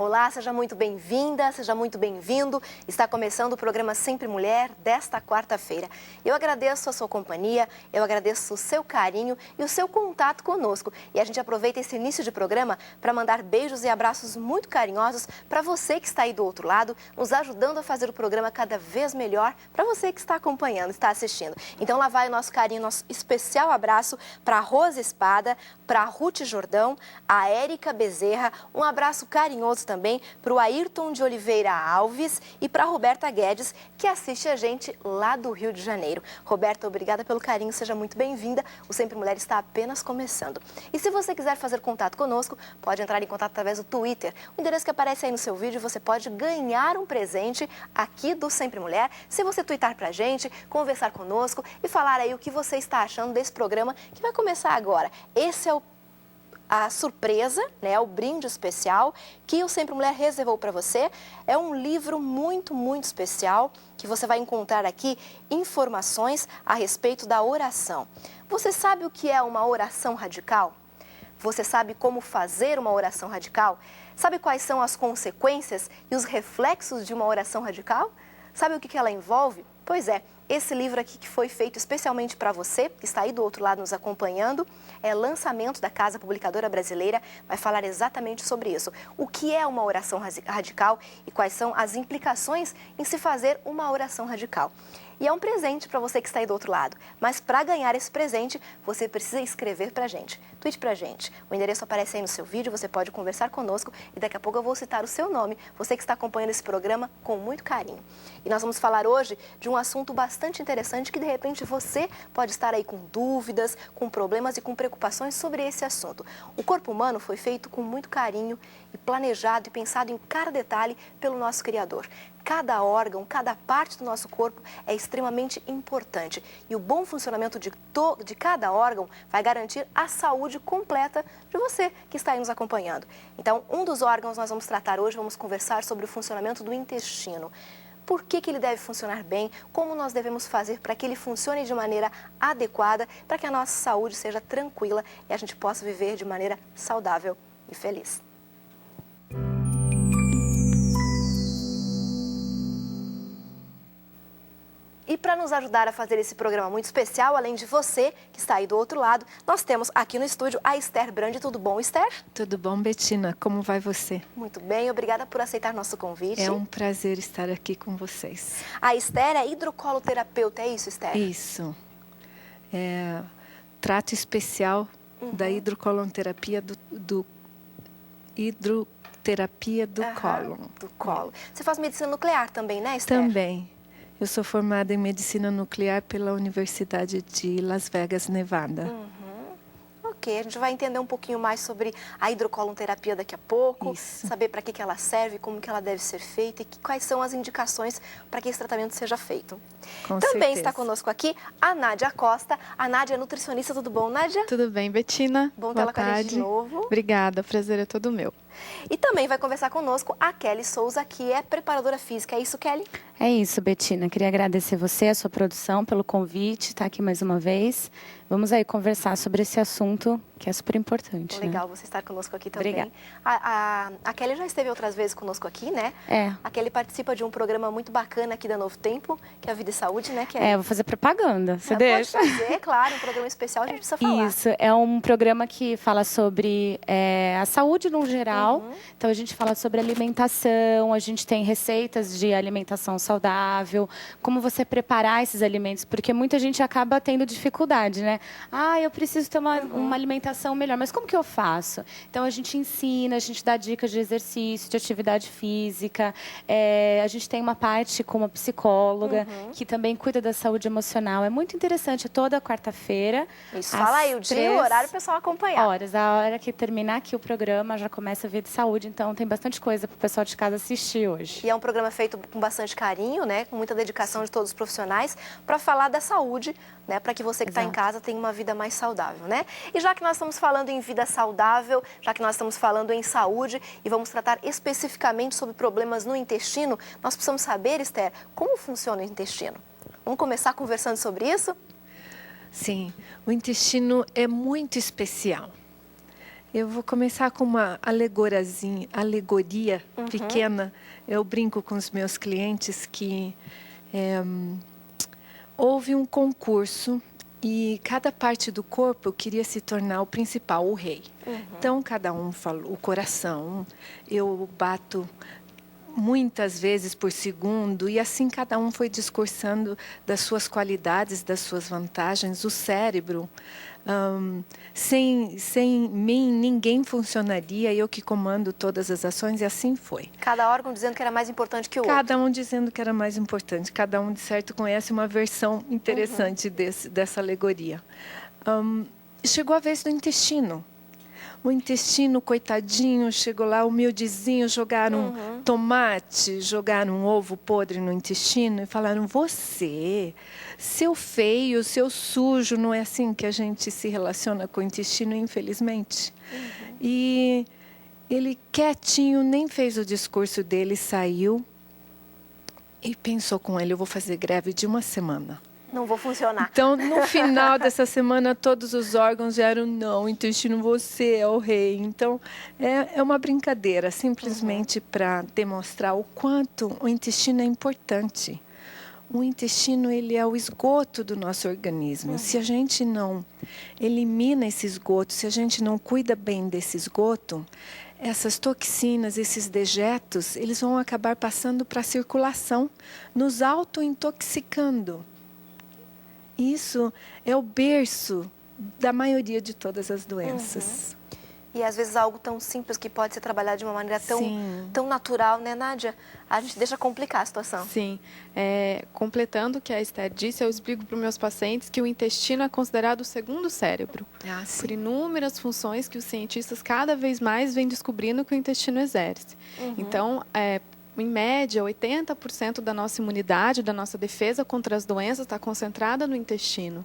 Olá, seja muito bem-vinda, seja muito bem-vindo. Está começando o programa Sempre Mulher desta quarta-feira. Eu agradeço a sua companhia, eu agradeço o seu carinho e o seu contato conosco. E a gente aproveita esse início de programa para mandar beijos e abraços muito carinhosos para você que está aí do outro lado, nos ajudando a fazer o programa cada vez melhor para você que está acompanhando, está assistindo. Então lá vai o nosso carinho, nosso especial abraço para a Rosa Espada, para a Ruth Jordão, a Érica Bezerra, um abraço carinhoso também para o Ayrton de Oliveira Alves e para a Roberta Guedes, que assiste a gente lá do Rio de Janeiro. Roberta, obrigada pelo carinho, seja muito bem-vinda. O Sempre Mulher está apenas começando. E se você quiser fazer contato conosco, pode entrar em contato através do Twitter. O endereço que aparece aí no seu vídeo, você pode ganhar um presente aqui do Sempre Mulher, se você twittar pra gente, conversar conosco e falar aí o que você está achando desse programa que vai começar agora. Esse é a surpresa, né, o brinde especial que o Sempre Mulher reservou para você. É um livro muito, muito especial que você vai encontrar aqui informações a respeito da oração. Você sabe o que é uma oração radical? Você sabe como fazer uma oração radical? Sabe quais são as consequências e os reflexos de uma oração radical? Sabe o que ela envolve? Pois é, esse livro aqui que foi feito especialmente para você, que está aí do outro lado nos acompanhando, é lançamento da Casa Publicadora Brasileira, vai falar exatamente sobre isso. O que é uma oração radical e quais são as implicações em se fazer uma oração radical. E é um presente para você que está aí do outro lado. Mas para ganhar esse presente, você precisa escrever para a gente. Tweet para a gente. O endereço aparece aí no seu vídeo, você pode conversar conosco e daqui a pouco eu vou citar o seu nome, você que está acompanhando esse programa com muito carinho. E nós vamos falar hoje de um assunto bastante interessante que de repente você pode estar aí com dúvidas, com problemas e com preocupações sobre esse assunto. O corpo humano foi feito com muito carinho e planejado e pensado em cada detalhe pelo nosso Criador. Cada órgão, cada parte do nosso corpo é extremamente importante e o bom funcionamento de cada órgão vai garantir a saúde completa de você que está aí nos acompanhando. Então, um dos órgãos nós vamos tratar hoje, vamos conversar sobre o funcionamento do intestino. Por que ele deve funcionar bem, como nós devemos fazer para que ele funcione de maneira adequada, para que a nossa saúde seja tranquila e a gente possa viver de maneira saudável e feliz. E para nos ajudar a fazer esse programa muito especial, além de você que está aí do outro lado, nós temos aqui no estúdio a Esther Brandi. Tudo bom, Esther? Tudo bom, Betina. Como vai você? Muito bem, obrigada por aceitar nosso convite. É um prazer estar aqui com vocês. A Esther é hidrocoloterapeuta, é isso, Esther? Isso. É trato especial da hidrocoloterapia do cólon. Do colo. Você faz medicina nuclear também, né, Esther? Também. Eu sou formada em medicina nuclear pela Universidade de Las Vegas, Nevada. Ok, a gente vai entender um pouquinho mais sobre a hidrocoloterapia daqui a pouco, saber para que ela serve, como que ela deve ser feita e quais são as indicações para que esse tratamento seja feito. Também está conosco aqui a Nádia Costa. A Nádia é nutricionista, tudo bom, Nádia? Tudo bem, Betina? Bom tê-la com a gente de novo. Obrigada, o prazer é todo meu. E também vai conversar conosco a Kelly Souza, que é preparadora física. É isso, Kelly? É isso, Betina. Queria agradecer você, a sua produção, pelo convite, estar aqui mais uma vez. Vamos aí conversar sobre esse assunto que é super importante. Legal você estar conosco aqui também. Obrigada. A Kelly já esteve outras vezes conosco aqui, né? É. A Kelly participa de um programa muito bacana aqui da Novo Tempo, que é a Vida e Saúde, né, Kelly? É, vou fazer propaganda, você deixa? Pode fazer, claro, um programa especial, a gente precisa falar. Isso, é um programa que fala sobre a saúde no geral. Então, a gente fala sobre alimentação, a gente tem receitas de alimentação saudável, como você preparar esses alimentos, porque muita gente acaba tendo dificuldade, né? Ah, eu preciso ter uma alimentação melhor, mas como que eu faço? Então, a gente ensina, a gente dá dicas de exercício, de atividade física, a gente tem uma parte com uma psicóloga, que também cuida da saúde emocional. É muito interessante, toda quarta-feira. Isso, fala aí o dia e o horário para o pessoal acompanhar. Horas, a hora que terminar aqui o programa, já começa a Vida e Saúde, então tem bastante coisa para o pessoal de casa assistir hoje. E é um programa feito com bastante carinho, né, com muita dedicação de todos os profissionais, para falar da saúde, né, para que você que está em casa tenha uma vida mais saudável, né? E já que nós estamos falando em vida saudável, já que nós estamos falando em saúde e vamos tratar especificamente sobre problemas no intestino, nós precisamos saber, Esther, como funciona o intestino. Vamos começar conversando sobre isso? Sim, o intestino é muito especial. Eu vou começar com uma alegoria pequena. Eu brinco com os meus clientes que houve um concurso e cada parte do corpo queria se tornar o principal, o rei. Então, cada um falou, o coração, eu bato muitas vezes por segundo, e assim cada um foi discursando das suas qualidades, das suas vantagens. O cérebro, sem mim, ninguém funcionaria, eu que comando todas as ações, e assim foi. Cada órgão dizendo que era mais importante que o outro. Cada um dizendo que era mais importante, cada um, de certo, conhece uma versão interessante dessa alegoria. Chegou a vez do intestino. O intestino, coitadinho, chegou lá, humildezinho, jogaram tomate, jogaram um ovo podre no intestino e falaram: você, seu feio, seu sujo. Não é assim que a gente se relaciona com o intestino, infelizmente. E ele, quietinho, nem fez o discurso dele, saiu e pensou com ele: eu vou fazer greve de 1 semana. Não vou funcionar. Então, no final dessa semana, todos os órgãos eram: não, intestino, você é o rei. Então, é uma brincadeira, simplesmente para demonstrar o quanto o intestino é importante. O intestino, ele é o esgoto do nosso organismo. Se a gente não elimina esse esgoto, se a gente não cuida bem desse esgoto, essas toxinas, esses dejetos, eles vão acabar passando para a circulação, nos auto-intoxicando. Isso é o berço da maioria de todas as doenças. E às vezes algo tão simples que pode ser trabalhado de uma maneira tão natural, né, Nádia? A gente deixa complicar a situação. Sim. Completando o que a Esther disse, eu explico para os meus pacientes que o intestino é considerado o segundo cérebro. Por inúmeras funções que os cientistas cada vez mais vêm descobrindo que o intestino exerce. Então, em média, 80% da nossa imunidade, da nossa defesa contra as doenças está concentrada no intestino.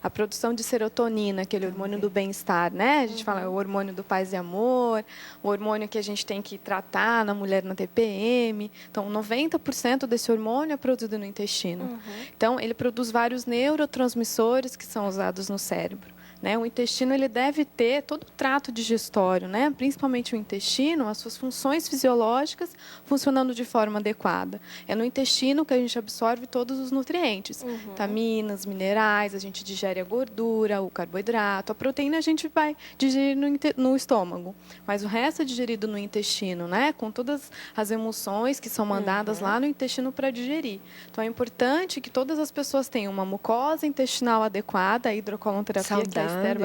A produção de serotonina, aquele hormônio do bem-estar, né? A gente fala o hormônio do paz e amor, o hormônio que a gente tem que tratar na mulher na TPM. Então, 90% desse hormônio é produzido no intestino. Então, ele produz vários neurotransmissores que são usados no cérebro. Né? O intestino, ele deve ter todo o trato digestório, né? Principalmente o intestino, as suas funções fisiológicas funcionando de forma adequada. É no intestino que a gente absorve todos os nutrientes, vitaminas, minerais, a gente digere a gordura, o carboidrato, a proteína a gente vai digerir no estômago, mas o resto é digerido no intestino, né? Com todas as emoções que são mandadas lá no intestino para digerir. Então, é importante que todas as pessoas tenham uma mucosa intestinal adequada, a hidrocolonterapia, que a Esther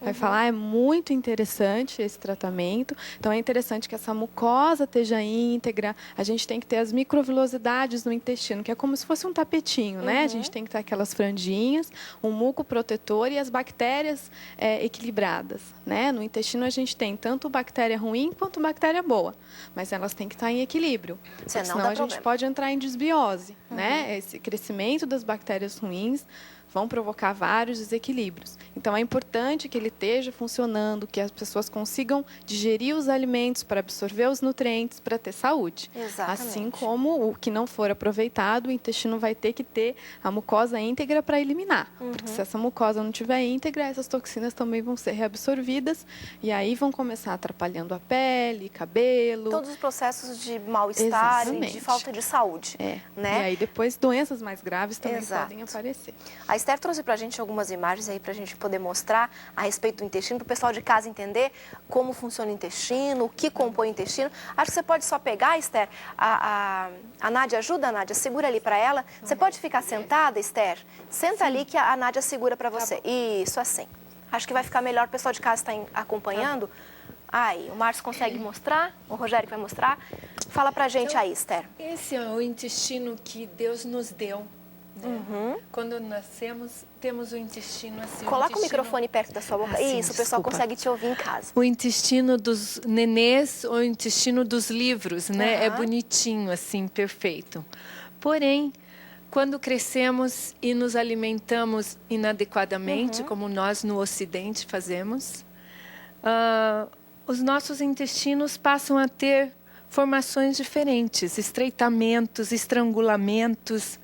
vai falar, é muito interessante esse tratamento. Então, é interessante que essa mucosa esteja íntegra. A gente tem que ter as microvilosidades no intestino, que é como se fosse um tapetinho, né? A gente tem que ter aquelas franjinhas, um muco protetor e as bactérias equilibradas, né? No intestino, a gente tem tanto bactéria ruim quanto bactéria boa, mas elas têm que estar em equilíbrio, senão a gente pode entrar em desbiose, né? Esse crescimento das bactérias ruins vão provocar vários desequilíbrios. Então, é importante que ele esteja funcionando, que as pessoas consigam digerir os alimentos para absorver os nutrientes, para ter saúde. Exatamente. Assim como o que não for aproveitado, o intestino vai ter que ter a mucosa íntegra para eliminar. Porque se essa mucosa não estiver íntegra, essas toxinas também vão ser reabsorvidas e aí vão começar atrapalhando a pele, cabelo. Todos os processos de mal-estar e de falta de saúde. Né? E aí depois doenças mais graves também podem aparecer. A Esther trouxe para a gente algumas imagens aí para a gente poder mostrar a respeito do intestino, para o pessoal de casa entender como funciona o intestino, o que compõe o intestino. Acho que você pode só pegar, Esther, a Nádia, ajuda a Nádia, segura ali para ela. Você pode ficar sentada, Esther? Senta ali que a Nádia segura para você. Isso, assim. Acho que vai ficar melhor, o pessoal de casa está acompanhando. Aí, o Márcio consegue mostrar, o Rogério vai mostrar. Fala para a gente aí, Esther. Esse é o intestino que Deus nos deu. Quando nascemos, temos o intestino assim. Coloca o microfone perto da sua boca. Isso, o pessoal consegue te ouvir em casa. O intestino dos nenês ou o intestino dos livros, né? É bonitinho, assim, perfeito. Porém, quando crescemos e nos alimentamos inadequadamente, como nós no Ocidente fazemos, os nossos intestinos passam a ter formações diferentes, estreitamentos, estrangulamentos.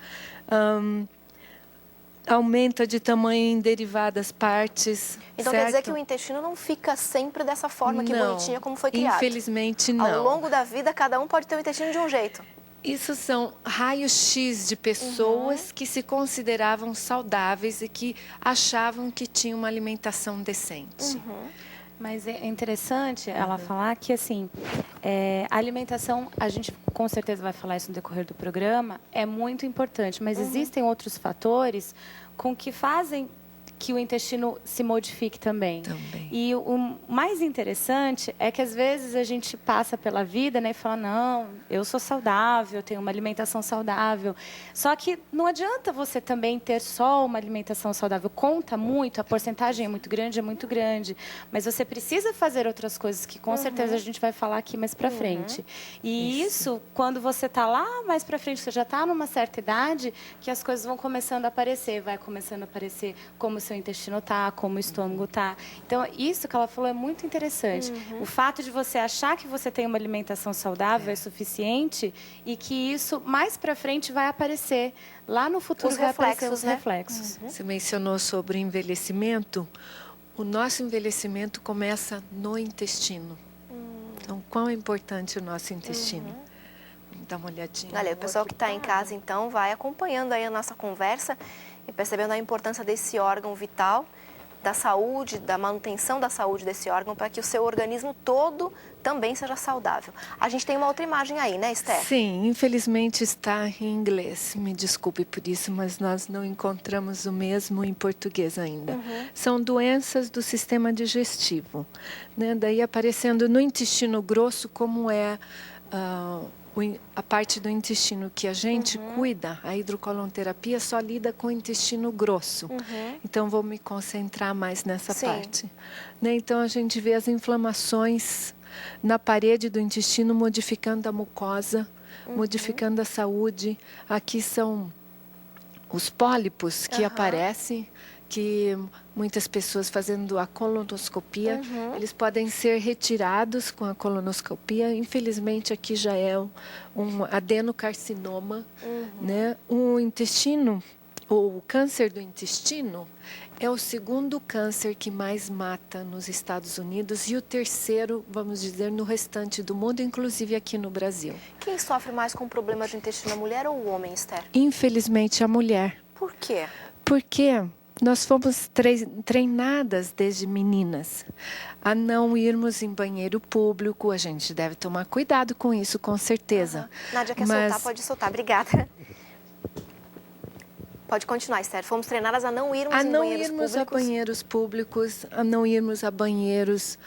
aumenta de tamanho em derivadas partes. Então certo? quer dizer que o intestino não fica sempre dessa forma que bonitinha como foi criado? Infelizmente não. Ao longo da vida, cada um pode ter o intestino de um jeito. Isso são raios-x de pessoas que se consideravam saudáveis e que achavam que tinham uma alimentação decente. Mas é interessante ela falar que, assim, a alimentação, a gente com certeza vai falar isso no decorrer do programa, é muito importante, mas existem outros fatores com que fazem que o intestino se modifique também. E o mais interessante é que, às vezes, a gente passa pela vida, né, e fala, não, eu sou saudável, eu tenho uma alimentação saudável. Só que não adianta você também ter só uma alimentação saudável. Conta muito, a porcentagem é muito grande, mas você precisa fazer outras coisas que, com certeza, a gente vai falar aqui mais para frente. E isso, quando você está lá mais para frente, você já está numa certa idade, que as coisas vão começando a aparecer, vai começando a aparecer como o seu intestino tá, como o estômago tá. Então, isso que ela falou é muito interessante. O fato de você achar que você tem uma alimentação saudável é suficiente e que isso, mais para frente, vai aparecer. Lá no futuro Os vai aparecer reflexos, os né? reflexos. Você mencionou sobre o envelhecimento. O nosso envelhecimento começa no intestino. Então, quão é importante o nosso intestino? Vamos dar uma olhadinha. Olha, o pessoal que está em casa, então, vai acompanhando aí a nossa conversa e percebendo a importância desse órgão vital, da saúde, da manutenção da saúde desse órgão, para que o seu organismo todo também seja saudável. A gente tem uma outra imagem aí, né, Esther? Sim, infelizmente está em inglês. Me desculpe por isso, mas nós não encontramos o mesmo em português ainda. São doenças do sistema digestivo, né? Daí aparecendo no intestino grosso, como é a parte do intestino que a gente cuida, a hidrocolonterapia só lida com o intestino grosso. Então, vou me concentrar mais nessa parte. Né? Então, a gente vê as inflamações na parede do intestino, modificando a mucosa, modificando a saúde. Aqui são os pólipos que aparecem, que muitas pessoas fazendo a colonoscopia, eles podem ser retirados com a colonoscopia. Infelizmente, aqui já é um adenocarcinoma. Né? O intestino, ou o câncer do intestino, é o segundo câncer que mais mata nos Estados Unidos e o terceiro, vamos dizer, no restante do mundo, inclusive aqui no Brasil. Quem sofre mais com problemas de intestino, a mulher ou o homem, Esther? Infelizmente, a mulher. Por quê? Porque nós fomos treinadas desde meninas a não irmos em banheiro público. A gente deve tomar cuidado com isso, com certeza. Nádia quer soltar? Pode soltar. Obrigada. Pode continuar, Esther. Fomos treinadas a não irmos em banheiros públicos. A banheiros públicos, a não irmos a banheiros...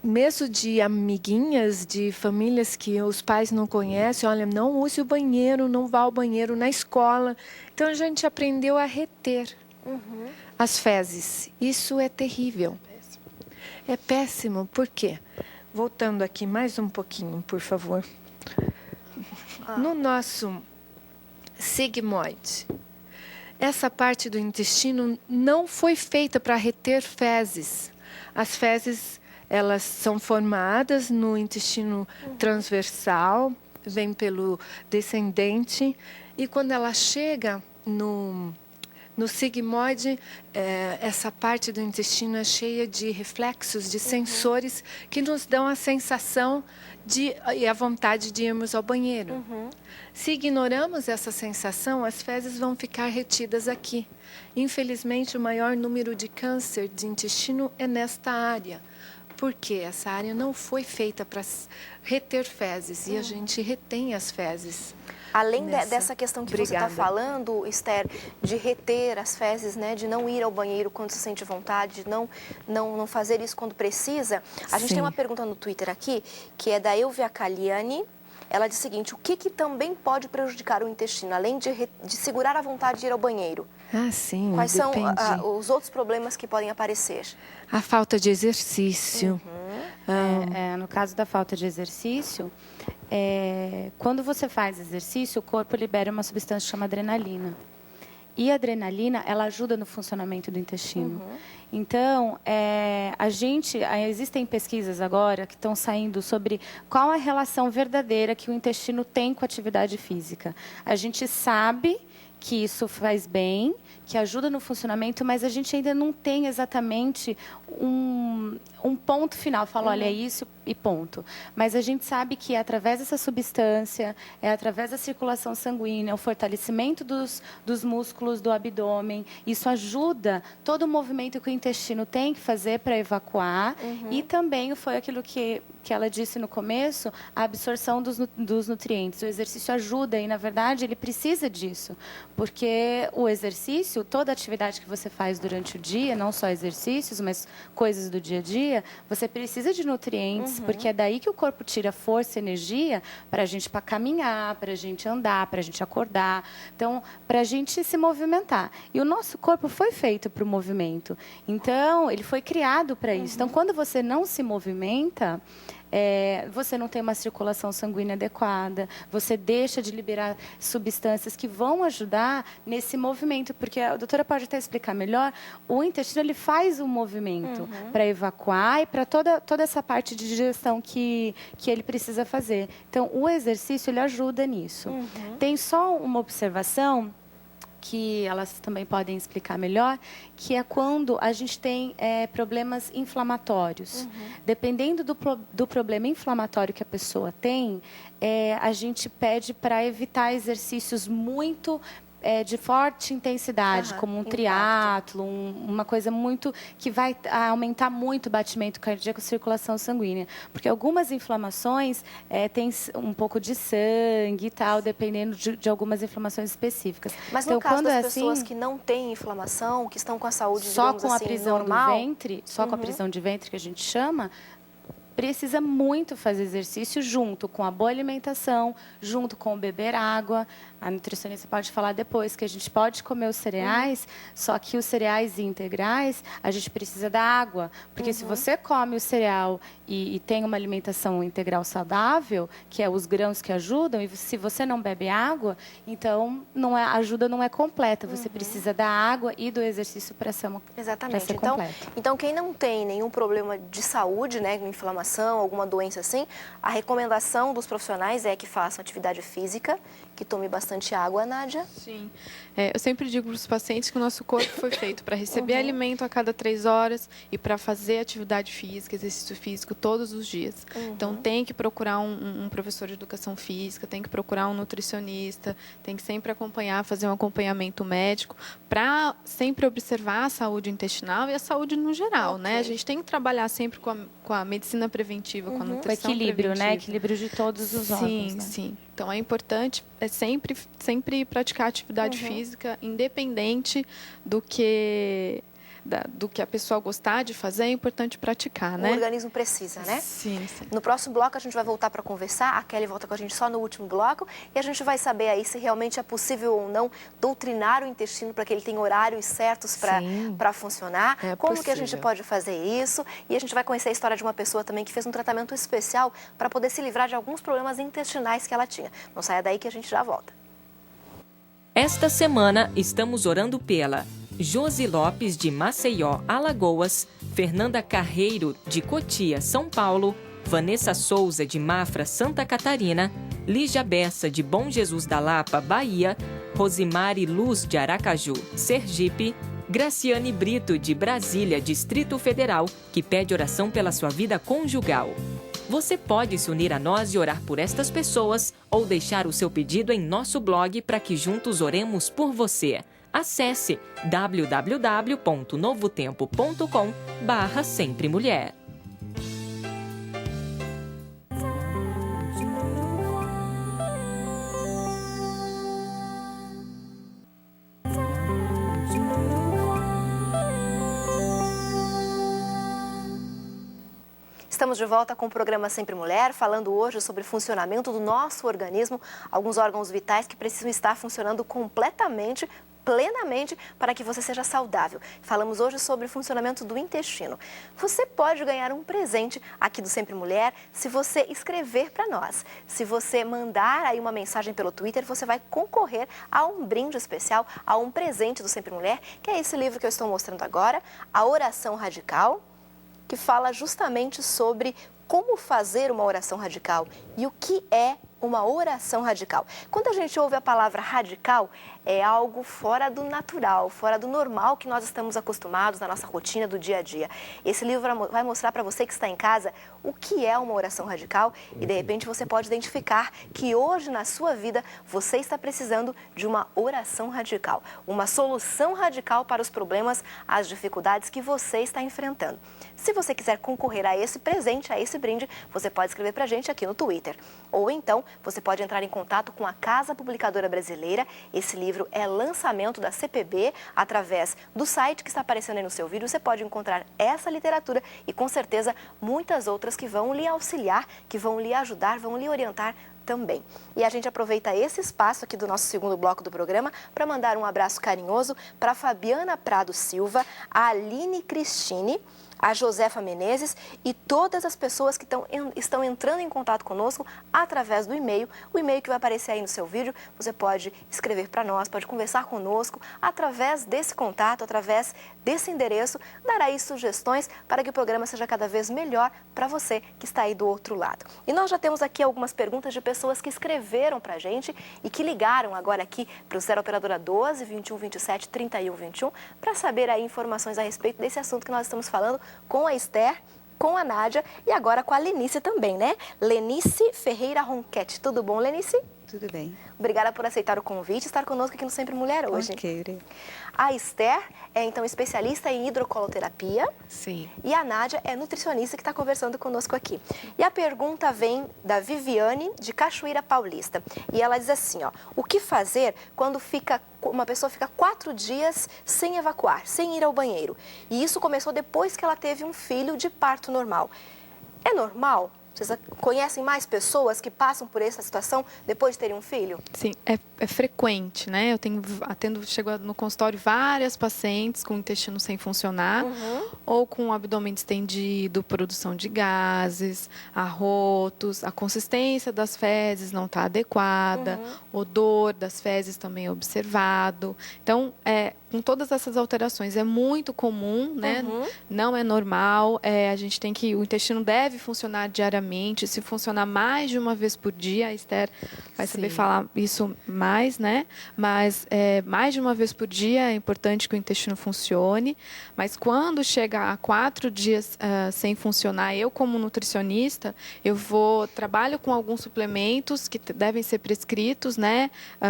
mesmo de amiguinhas, de famílias que os pais não conhecem, olha, não use o banheiro, não vá ao banheiro na escola. Então, a gente aprendeu a reter as fezes. Isso é terrível. É péssimo. Por quê? Voltando aqui mais um pouquinho, por favor. No nosso sigmoide, essa parte do intestino não foi feita para reter fezes. As fezes... elas são formadas no intestino transversal, vem pelo descendente, e quando ela chega no sigmoide, essa parte do intestino é cheia de reflexos, de sensores, que nos dão a sensação e a vontade de irmos ao banheiro. Se ignoramos essa sensação, as fezes vão ficar retidas aqui. Infelizmente, o maior número de câncer de intestino é nesta área. Porque essa área não foi feita para reter fezes e a gente retém as fezes. Além dessa questão que você está falando, Esther, de reter as fezes, né, de não ir ao banheiro quando se sente vontade, de não fazer isso quando precisa, a gente tem uma pergunta no Twitter aqui, que é da Elvia Caliani. Ela diz o seguinte: o que também pode prejudicar o intestino, além de segurar a vontade de ir ao banheiro? Sim, Quais são os outros problemas que podem aparecer? A falta de exercício. No caso da falta de exercício, quando você faz exercício, o corpo libera uma substância chamada adrenalina. E a adrenalina, ela ajuda no funcionamento do intestino. Então, existem pesquisas agora que estão saindo sobre qual a relação verdadeira que o intestino tem com a atividade física. A gente sabe que isso faz bem, que ajuda no funcionamento, mas a gente ainda não tem exatamente um ponto final. Fala, olha, é isso e ponto. Mas a gente sabe que é através dessa substância, é através da circulação sanguínea, o fortalecimento dos músculos do abdômen, isso ajuda todo o movimento que o intestino tem que fazer para evacuar. E também foi aquilo que ela disse no começo, a absorção dos nutrientes. O exercício ajuda e, na verdade, ele precisa disso. Porque o exercício, toda atividade que você faz durante o dia, não só exercícios, mas coisas do dia a dia, você precisa de nutrientes, porque é daí que o corpo tira força e energia para a gente caminhar, para a gente andar, para a gente acordar. Então, para a gente se movimentar. E o nosso corpo foi feito para o movimento. Então, ele foi criado para isso. Então, quando você não se movimenta, você não tem uma circulação sanguínea adequada, você deixa de liberar substâncias que vão ajudar nesse movimento, porque a doutora pode até explicar melhor, o intestino ele faz um movimento para evacuar e para toda essa parte de digestão que ele precisa fazer. Então, o exercício ele ajuda nisso. Tem só uma observação que elas também podem explicar melhor, que é quando a gente tem problemas inflamatórios. Dependendo do problema inflamatório que a pessoa tem, a gente pede para evitar exercícios muito de forte intensidade, como um triatlo, uma coisa muito que vai aumentar muito o batimento cardíaco e circulação sanguínea. Porque algumas inflamações tem um pouco de sangue e tal, dependendo de algumas inflamações específicas. Mas no caso das pessoas que não têm inflamação, que estão com a saúde, só digamos com assim, a prisão normal, do ventre, só com a prisão de ventre que a gente chama, precisa muito fazer exercício junto com a boa alimentação, junto com o beber água. A nutricionista pode falar depois que a gente pode comer os cereais, só que os cereais integrais, a gente precisa da água. Porque se você come o cereal e tem uma alimentação integral saudável, que é os grãos que ajudam, e se você não bebe água, então a ajuda não é completa. Você precisa da água e do exercício para ser completo. Então, quem não tem nenhum problema de saúde, né, inflamação, alguma doença assim, a recomendação dos profissionais é que façam atividade física, que tome bastante água, Nádia. Sim. Eu sempre digo para os pacientes que o nosso corpo foi feito para receber alimento a cada 3 horas e para fazer atividade física, exercício físico todos os dias. Então, tem que procurar um professor de educação física, tem que procurar um nutricionista, tem que sempre acompanhar, fazer um acompanhamento médico para sempre observar a saúde intestinal e a saúde no geral, né? A gente tem que trabalhar sempre com a medicina preventiva, com a nutrição o equilíbrio, preventiva. né? Equilíbrio de todos os órgãos. Sim, sim. Então, é importante sempre praticar atividade física, independente do que a pessoa gostar de fazer, é importante praticar, né? O organismo precisa, né? Sim. No próximo bloco, a gente vai voltar para conversar. A Kelly volta com a gente só no último bloco. E a gente vai saber aí se realmente é possível ou não doutrinar o intestino para que ele tenha horários certos para funcionar. Como que a gente pode fazer isso? E a gente vai conhecer a história de uma pessoa também que fez um tratamento especial para poder se livrar de alguns problemas intestinais que ela tinha. Não saia daí que a gente já volta. Esta semana, estamos orando pela Josi Lopes, de Maceió, Alagoas, Fernanda Carreiro, de Cotia, São Paulo, Vanessa Souza, de Mafra, Santa Catarina, Lígia Bessa, de Bom Jesus da Lapa, Bahia, Rosimari Luz, de Aracaju, Sergipe, Graciane Brito, de Brasília, Distrito Federal, que pede oração pela sua vida conjugal. Você pode se unir a nós e orar por estas pessoas ou deixar o seu pedido em nosso blog para que juntos oremos por você. Acesse www.novotempo.com/sempremulher. Estamos de volta com o programa Sempre Mulher, falando hoje sobre o funcionamento do nosso organismo, alguns órgãos vitais que precisam estar funcionando completamente, plenamente, para que você seja saudável. Falamos hoje sobre o funcionamento do intestino. Você pode ganhar um presente aqui do Sempre Mulher se você escrever para nós. Se você mandar aí uma mensagem pelo Twitter, você vai concorrer a um brinde especial, a um presente do Sempre Mulher, que é esse livro que eu estou mostrando agora, A Oração Radical, que fala justamente sobre como fazer uma oração radical e o que é uma oração radical. Quando a gente ouve a palavra radical, é algo fora do natural, fora do normal que nós estamos acostumados na nossa rotina do dia a dia. Esse livro vai mostrar para você que está em casa o que é uma oração radical e, de repente, você pode identificar que hoje, na sua vida, você está precisando de uma oração radical, uma solução radical para os problemas, as dificuldades que você está enfrentando. Se você quiser concorrer a esse presente, a esse brinde, você pode escrever para a gente aqui no Twitter. Ou então, você pode entrar em contato com a Casa Publicadora Brasileira. Esse livro é lançamento da CPB através do site que está aparecendo aí no seu vídeo. Você pode encontrar essa literatura e, com certeza, muitas outras que vão lhe auxiliar, que vão lhe ajudar, vão lhe orientar também. E a gente aproveita esse espaço aqui do nosso segundo bloco do programa para mandar um abraço carinhoso para Fabiana Prado Silva, a Aline Cristine, a Josefa Menezes e todas as pessoas que estão entrando em contato conosco através do e-mail. O e-mail que vai aparecer aí no seu vídeo, você pode escrever para nós, pode conversar conosco através desse contato, através desse endereço, dar aí sugestões para que o programa seja cada vez melhor para você que está aí do outro lado. E nós já temos aqui algumas perguntas de pessoas que escreveram para a gente e que ligaram agora aqui para o 0 Operadora 12 21 27 31 21 para saber aí informações a respeito desse assunto que nós estamos falando com a Esther, com a Nádia e agora com a Lenice também, né? Lenice Ferreira Ronquete. Tudo bom, Lenice? Tudo bem. Obrigada por aceitar o convite e estar conosco aqui no Sempre Mulher hoje. Ok. A Esther é, então, especialista em hidrocoloterapia. Sim. E a Nádia é nutricionista que está conversando conosco aqui. E a pergunta vem da Viviane, de Cachoeira Paulista. E ela diz assim, ó, o que fazer quando uma pessoa fica 4 dias sem evacuar, sem ir ao banheiro? E isso começou depois que ela teve um filho de parto normal. É normal? Vocês conhecem mais pessoas que passam por essa situação depois de terem um filho? Sim, é frequente, né? Chego no consultório várias pacientes com o intestino sem funcionar, ou com o abdômen distendido, produção de gases, arrotos, a consistência das fezes não está adequada, odor das fezes também é observado. Então, com todas essas alterações, é muito comum, né? Não é normal. O intestino deve funcionar diariamente. Se funcionar mais de uma vez por dia, a Esther vai saber falar isso mais, né? Mas mais de uma vez por dia é importante que o intestino funcione. Mas quando chega a 4 dias sem funcionar, eu como nutricionista, trabalho com alguns suplementos que devem ser prescritos, né?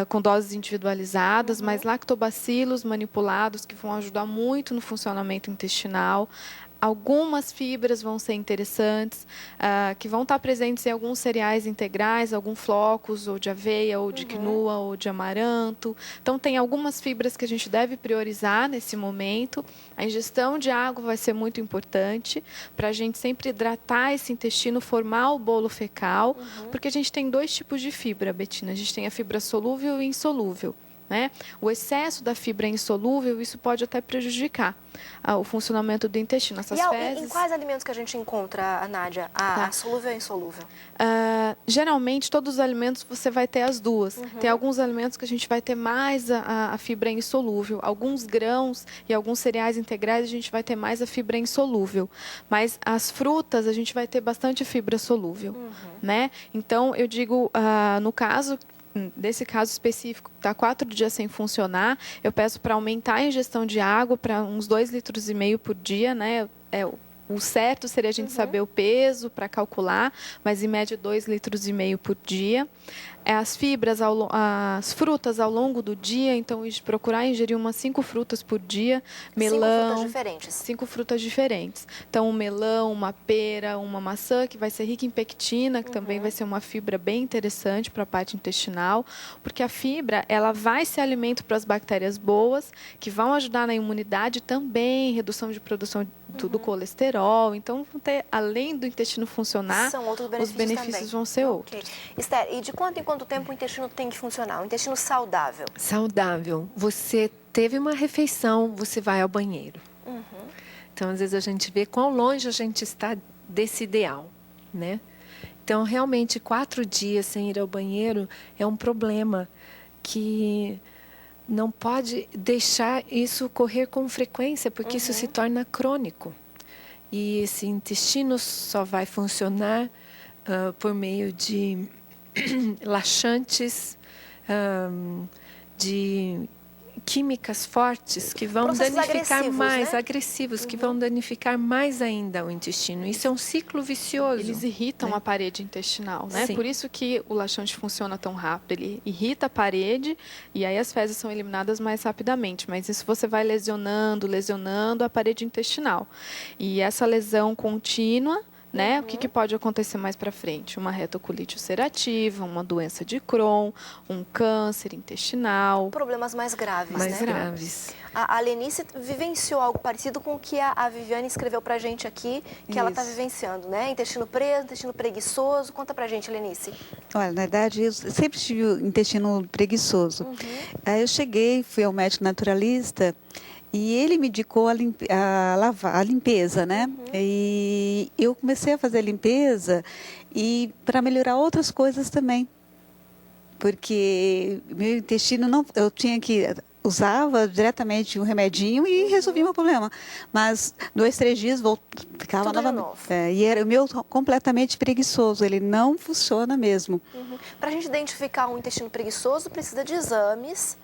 Com doses individualizadas, mas lactobacilos manipulados que vão ajudar muito no funcionamento intestinal. Algumas fibras vão ser interessantes, que vão estar presentes em alguns cereais integrais, alguns flocos, ou de aveia, ou de quinoa, ou de amaranto. Então, tem algumas fibras que a gente deve priorizar nesse momento. A ingestão de água vai ser muito importante para a gente sempre hidratar esse intestino, formar o bolo fecal, porque a gente tem 2 tipos de fibra, Betina. A gente tem a fibra solúvel e insolúvel. Né? O excesso da fibra insolúvel, isso pode até prejudicar o funcionamento do intestino. Essas fezes... Em quais alimentos que a gente encontra, Nádia, a solúvel e a insolúvel? Geralmente, todos os alimentos você vai ter as duas. Tem alguns alimentos que a gente vai ter mais a fibra insolúvel. Alguns grãos e alguns cereais integrais a gente vai ter mais a fibra insolúvel. Mas as frutas a gente vai ter bastante fibra solúvel. Né? Então, eu digo, desse caso específico, está 4 dias sem funcionar, eu peço para aumentar a ingestão de água para uns 2,5 litros por dia, né? O certo seria a gente saber o peso para calcular, mas em média 2,5 litros por dia. As fibras, as frutas ao longo do dia, então procurar ingerir umas 5 frutas por dia. Melão. 5 frutas diferentes. 5 frutas diferentes. Então, um melão, uma pera, uma maçã, que vai ser rica em pectina, que também vai ser uma fibra bem interessante para a parte intestinal, porque a fibra, ela vai ser alimento para as bactérias boas, que vão ajudar na imunidade também, redução de produção do colesterol. Então, além do intestino funcionar, os benefícios vão ser outros. Esther, e de quanto em quanto tempo o intestino tem que funcionar? O intestino saudável? Saudável. Você teve uma refeição, você vai ao banheiro. Então, às vezes, a gente vê quão longe a gente está desse ideal, né? Então, realmente, 4 dias sem ir ao banheiro é um problema que não pode deixar isso ocorrer com frequência, porque isso se torna crônico. E esse intestino só vai funcionar por meio de laxantes, de químicas fortes que vão Processos danificar agressivos, mais, né? agressivos, que vão danificar mais ainda o intestino. Isso é um ciclo vicioso. Eles irritam a parede intestinal, né? Sim. Por isso que o laxante funciona tão rápido. Ele irrita a parede e aí as fezes são eliminadas mais rapidamente. Mas isso você vai lesionando a parede intestinal. E essa lesão contínua, né? O que pode acontecer mais para frente? Uma retocolite ulcerativa, uma doença de Crohn, um câncer intestinal. Problemas mais graves, Mais né? graves. A Lenice vivenciou algo parecido com o que a Viviane escreveu pra gente aqui, que ela está vivenciando, né? Intestino preso, intestino preguiçoso. Conta pra gente, Lenice. Olha, na verdade, eu sempre tive o intestino preguiçoso. Aí eu cheguei, fui ao médico naturalista e ele me indicou a limpeza, né? E eu comecei a fazer a limpeza e para melhorar outras coisas também. Porque meu intestino não, eu tinha que usava diretamente um remedinho e resolvia o meu problema. Mas 2, 3 dias ficava Tudo de novamente. novo. E era o meu completamente preguiçoso. Ele não funciona mesmo. Para a gente identificar um intestino preguiçoso, precisa de exames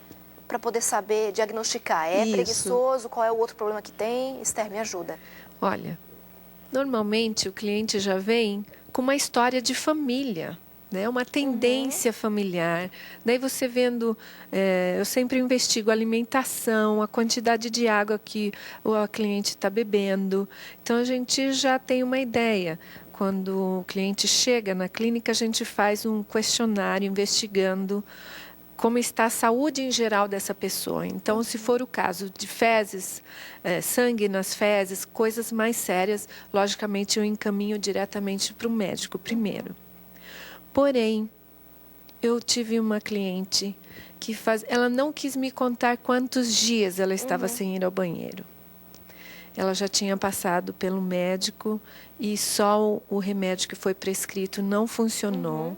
para poder saber, diagnosticar. É Isso. preguiçoso, qual é o outro problema que tem? Esther, me ajuda. Olha, normalmente o cliente já vem com uma história de família, né? Uma tendência familiar. Daí você vendo, eu sempre investigo a alimentação, a quantidade de água que o cliente está bebendo. Então a gente já tem uma ideia. Quando o cliente chega na clínica, a gente faz um questionário investigando como está a saúde em geral dessa pessoa. Então, se for o caso de fezes, sangue nas fezes, coisas mais sérias, logicamente eu encaminho diretamente para o médico primeiro. Porém, eu tive uma cliente que ela não quis me contar quantos dias ela estava sem ir ao banheiro. Ela já tinha passado pelo médico e só o remédio que foi prescrito não funcionou.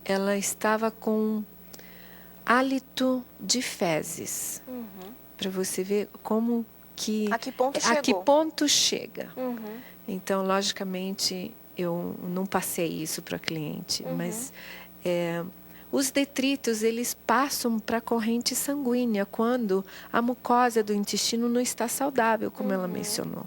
Ela estava com hálito de fezes. Para você ver como que... A que ponto chegou? A que ponto chega. Então, logicamente, eu não passei isso para a cliente, mas os detritos, eles passam para a corrente sanguínea quando a mucosa do intestino não está saudável, como ela mencionou.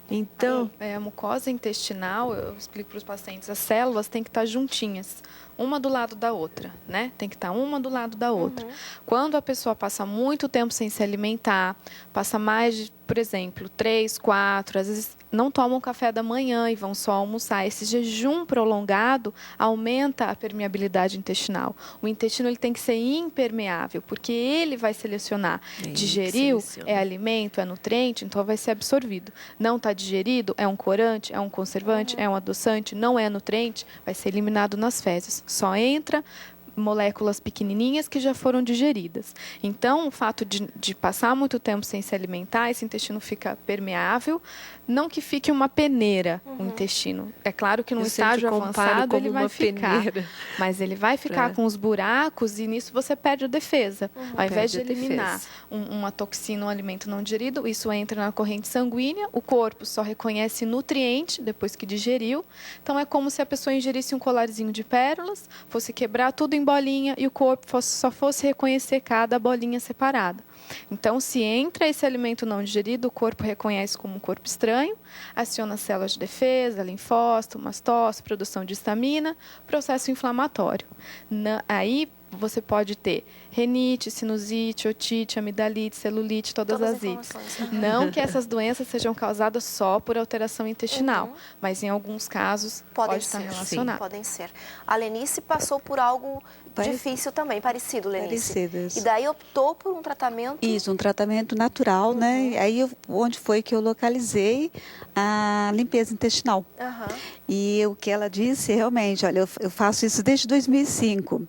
Então... A mucosa intestinal, eu explico para os pacientes, as células têm que estar juntinhas, uma do lado da outra, né? Tem que estar uma do lado da outra. Quando a pessoa passa muito tempo sem se alimentar, passa mais de, por exemplo, 3, 4, às vezes não tomam café da manhã e vão só almoçar. Esse jejum prolongado aumenta a permeabilidade intestinal. O intestino ele tem que ser impermeável, porque ele vai selecionar. Digeriu, é alimento, é nutriente, então vai ser absorvido. Não está digerido, é um corante, é um conservante, é um adoçante, não é nutriente, vai ser eliminado nas fezes. Só entra moléculas pequenininhas que já foram digeridas. Então, o fato de passar muito tempo sem se alimentar, esse intestino fica permeável, não que fique uma peneira o intestino. É claro que num estágio avançado ele vai ficar, mas ele vai ficar com os buracos e nisso você perde a defesa. Ao invés de eliminar uma toxina, um alimento não digerido, isso entra na corrente sanguínea, o corpo só reconhece nutriente depois que digeriu. Então, é como se a pessoa ingerisse um colarzinho de pérolas, fosse quebrar tudo em bolinha e o corpo só fosse reconhecer cada bolinha separada. Então, se entra esse alimento não digerido, o corpo reconhece como um corpo estranho, aciona células de defesa, linfócito, mastose, produção de histamina, processo inflamatório. Aí você pode ter renite, sinusite, otite, amidalite, celulite, todas as ites. Não que essas doenças sejam causadas só por alteração intestinal, mas em alguns casos pode estar relacionado. Podem ser. A Lenice passou por algo difícil também, parecido, Lenice. Parecido. E daí optou por um tratamento... Isso, um tratamento natural, né? Aí, onde foi que eu localizei a limpeza intestinal. E o que ela disse, realmente, olha, eu faço isso desde 2005.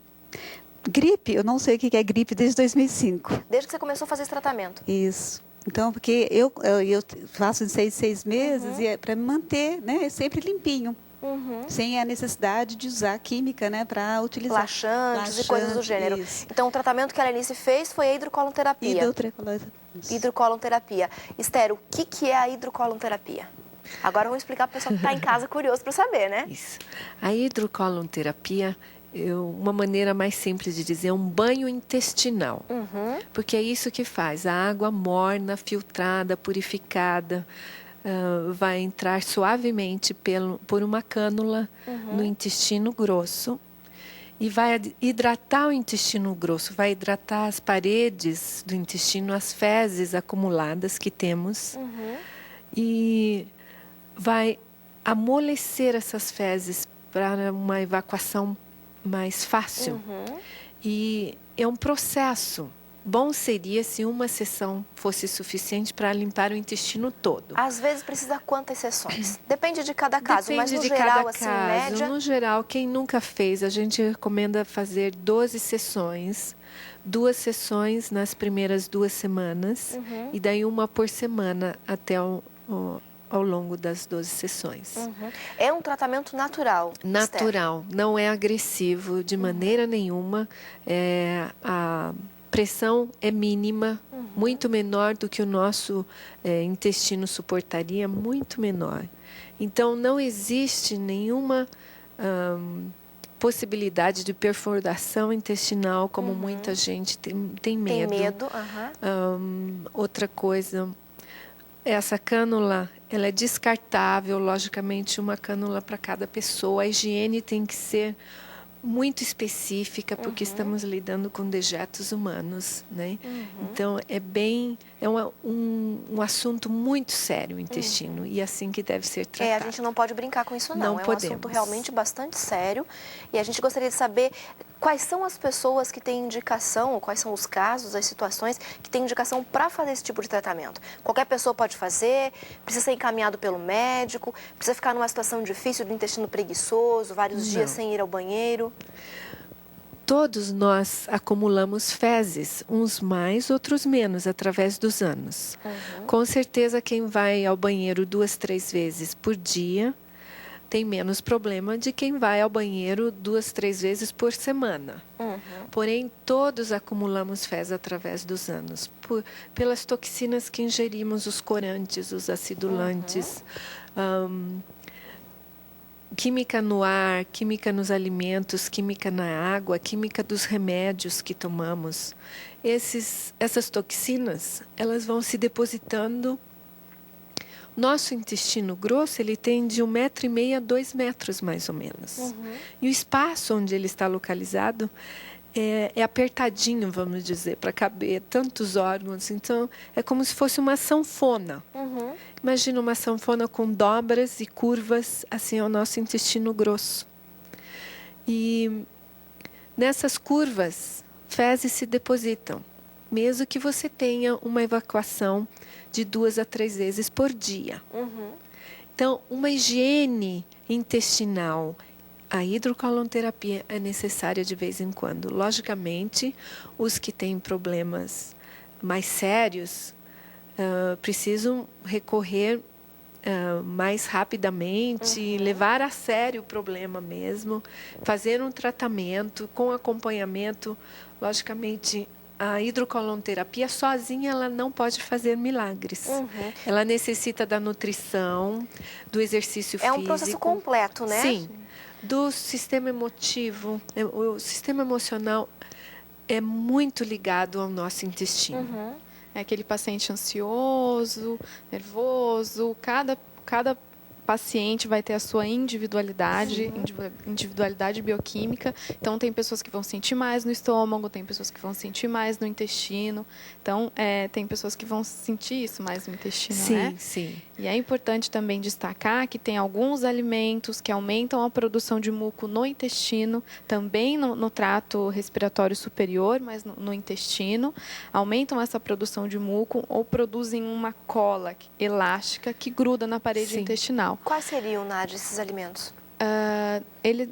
Gripe, eu não sei o que é gripe desde 2005. Desde que você começou a fazer esse tratamento? Isso. Então, porque eu faço em 6 meses e é para me manter, né, sempre limpinho. Sem a necessidade de usar química, né, para utilizar laxantes e coisas do gênero. Isso. Então, o tratamento que a Lenice fez foi a hidrocolonterapia. Hidrocolonterapia. Esther, o que é a hidrocolonterapia? Agora vamos explicar para o pessoal que está em casa curioso para saber, né? Isso. A hidrocolonterapia, uma maneira mais simples de dizer, é um banho intestinal. Porque é isso que faz. A água morna, filtrada, purificada, vai entrar suavemente por uma cânula no intestino grosso e vai hidratar o intestino grosso, vai hidratar as paredes do intestino, as fezes acumuladas que temos e vai amolecer essas fezes para uma evacuação mais fácil. E é um processo. Bom seria se uma sessão fosse suficiente para limpar o intestino todo. Às vezes precisa quantas sessões? Depende de cada caso, Depende mas no de geral, cada assim, caso. média... No geral, quem nunca fez, a gente recomenda fazer 12 sessões. 2 sessões nas primeiras 2 semanas e daí uma por semana até ao longo das 12 sessões. É um tratamento natural? Natural, não é agressivo de maneira nenhuma. A pressão é mínima, muito menor do que o nosso intestino suportaria, muito menor. Então, não existe nenhuma possibilidade de perfuração intestinal, como muita gente tem medo. Tem medo, Outra coisa, essa cânula, ela é descartável, logicamente, uma cânula para cada pessoa. A higiene tem que ser muito específica, porque estamos lidando com dejetos humanos, né? Então, é um assunto muito sério o intestino, e assim que deve ser tratado. A gente não pode brincar com isso, não. Não é um podemos. assunto realmente bastante sério, e a gente gostaria de saber quais são as pessoas que têm indicação, ou quais são os casos, as situações que têm indicação para fazer esse tipo de tratamento. Qualquer pessoa pode fazer, precisa ser encaminhado pelo médico, precisa ficar numa situação difícil do intestino preguiçoso, vários dias sem ir ao banheiro. Todos nós acumulamos fezes, uns mais, outros menos, através dos anos. Com certeza, quem vai ao banheiro 2, 3 vezes por dia tem menos problema de quem vai ao banheiro 2, 3 vezes por semana. Porém, todos acumulamos fezes através dos anos, pelas toxinas que ingerimos, os corantes, os acidulantes, química no ar, química nos alimentos, química na água, química dos remédios que tomamos. Essas toxinas, elas vão se depositando. Nosso intestino grosso, ele tem de 1,5 m a 2 metros, mais ou menos. E o espaço onde ele está localizado é apertadinho, vamos dizer, para caber tantos órgãos. Então, é como se fosse uma sanfona. Imagina uma sanfona com dobras e curvas, assim é o nosso intestino grosso. E nessas curvas, fezes se depositam, mesmo que você tenha uma evacuação de 2 a 3 vezes por dia. Então, uma higiene intestinal, a hidrocolonterapia é necessária de vez em quando. Logicamente, os que têm problemas mais sérios precisam recorrer mais rapidamente, levar a sério o problema mesmo, fazer um tratamento com acompanhamento. Logicamente, a hidrocolonterapia sozinha ela não pode fazer milagres. Ela necessita da nutrição, do exercício físico. É um processo completo, né? Sim. Do sistema emotivo. O sistema emocional é muito ligado ao nosso intestino. É aquele paciente ansioso, nervoso, cada paciente vai ter a sua individualidade bioquímica. Então, tem pessoas que vão sentir mais no estômago, tem pessoas que vão sentir mais no intestino. Então, tem pessoas que vão sentir isso mais no intestino, né? Sim. E é importante também destacar que tem alguns alimentos que aumentam a produção de muco no intestino, também no trato respiratório superior, mas no intestino, aumentam essa produção de muco ou produzem uma cola elástica que gruda na parede intestinal. Quais seriam, Nádia, esses alimentos?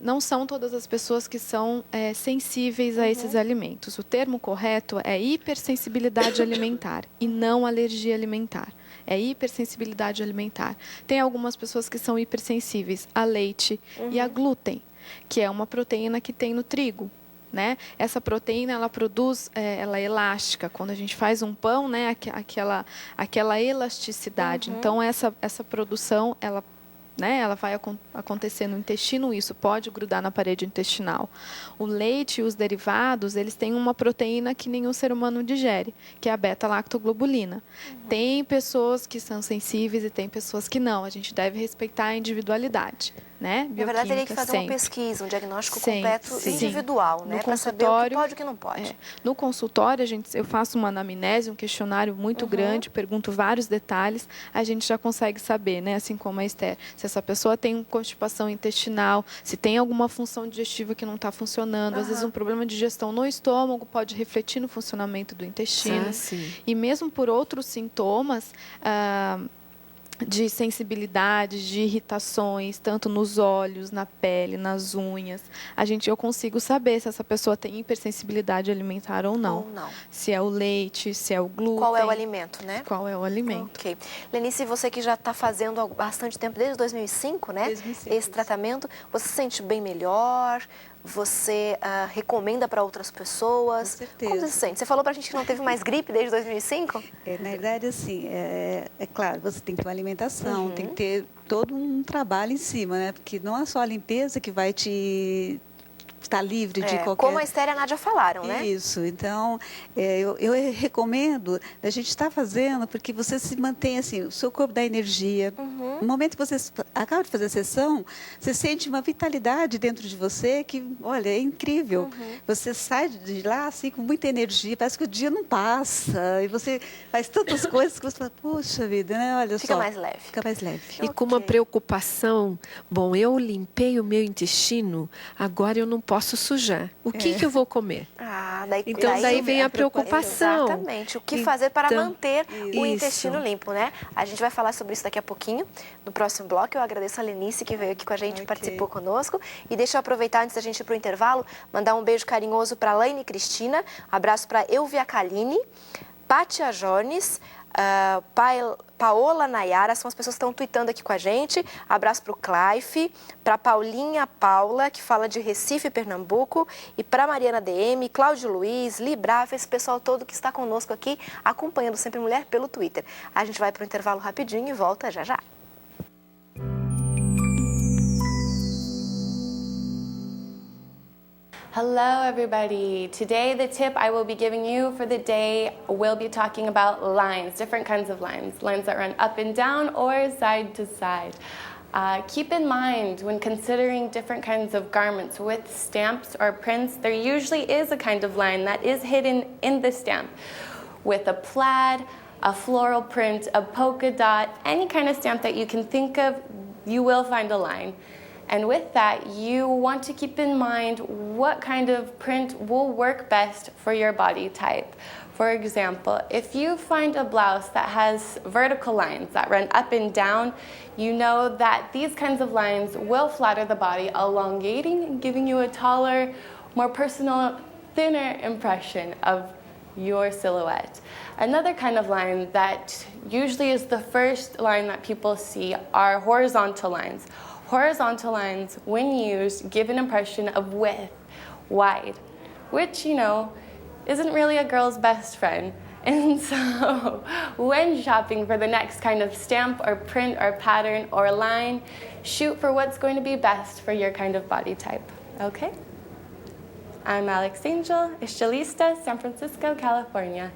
Não são todas as pessoas que são sensíveis a esses alimentos. O termo correto é hipersensibilidade alimentar e não alergia alimentar. É hipersensibilidade alimentar. Tem algumas pessoas que são hipersensíveis a leite e a glúten, que é uma proteína que tem no trigo. né? Essa proteína, ela produz, ela é elástica. Quando a gente faz um pão, né, aquela elasticidade. Então, essa produção, ela vai acontecer no intestino, isso pode grudar na parede intestinal. O leite e os derivados, eles têm uma proteína que nenhum ser humano digere, que é a beta-lactoglobulina. Tem pessoas que são sensíveis e tem pessoas que não. A gente deve respeitar a individualidade, né? Na verdade, teria que fazer uma pesquisa, um diagnóstico completo individual, né? Para saber o que pode e o que não pode. No consultório, eu faço uma anamnese, um questionário muito grande, pergunto vários detalhes, a gente já consegue saber, né? Assim como a Esther, se essa pessoa tem constipação intestinal, se tem alguma função digestiva que não está funcionando, às vezes um problema de digestão no estômago pode refletir no funcionamento do intestino. E mesmo por outros sintomas, de sensibilidade, de irritações, tanto nos olhos, na pele, nas unhas. Eu consigo saber se essa pessoa tem hipersensibilidade alimentar ou não. Se é o leite, se é o glúten. Qual é o alimento, né? Qual é o alimento. Ok. Lenice, você que já está fazendo há bastante tempo, desde 2005, né? 2005. Esse tratamento, você se sente bem melhor? Você recomenda para outras pessoas? Com certeza. Como você se sente? Você falou para a gente que não teve mais gripe desde 2005? Na verdade, assim, é claro, você tem que ter uma alimentação, tem que ter todo um trabalho em cima, né? Porque não é só a limpeza que vai te estar livre de qualquer... Como a Esther e a Nádia falaram, né? Isso. Então, eu recomendo a gente estar fazendo, porque você se mantém assim, o seu corpo dá energia. No momento que você acaba de fazer a sessão, você sente uma vitalidade dentro de você que, olha, é incrível. Você sai de lá assim com muita energia, parece que o dia não passa. E você faz tantas coisas que você fala, poxa vida, né? Olha Fica só. mais leve. Fica mais leve. E com uma preocupação, bom, eu limpei o meu intestino, agora eu não posso sujar. O que eu vou comer? Então daí vem a preocupação. Exatamente. O que fazer para manter o intestino limpo, né? A gente vai falar sobre isso daqui a pouquinho, no próximo bloco. Eu agradeço a Lenice, que veio aqui com a gente, participou conosco. E deixa eu aproveitar, antes da gente ir para o intervalo, mandar um beijo carinhoso para a Laine Cristina, um abraço para Elvia Kaline, Pátia Jones, Paola Nayara, são as pessoas que estão tweetando aqui com a gente. Abraço para o Clive, para Paulinha Paula, que fala de Recife, Pernambuco, e para Mariana DM, Cláudio Luiz, Li Brava, esse pessoal todo que está conosco aqui, acompanhando Sempre Mulher pelo Twitter. A gente vai para o intervalo rapidinho e volta já já. Hello everybody. Today the tip I will be giving you for the day will be talking about lines, different kinds of lines. Lines that run up and down or side to side. Keep in mind when considering different kinds of garments with stamps or prints, there usually is a kind of line that is hidden in the stamp. With a plaid, a floral print, a polka dot, any kind of stamp that you can think of, you will find a line. And with that, you want to keep in mind what kind of print will work best for your body type. For example, if you find a blouse that has vertical lines that run up and down, you know that these kinds of lines will flatter the body, elongating and giving you a taller, more personal, thinner impression of your silhouette. Another kind of line that usually is the first line that people see are horizontal lines. Horizontal lines, when used, give an impression of width, wide, which, you know, isn't really a girl's best friend. And so, when shopping for the next kind of stamp or print or pattern or line, shoot for what's going to be best for your kind of body type, okay? I'm Alex Angel, estilista, San Francisco, California.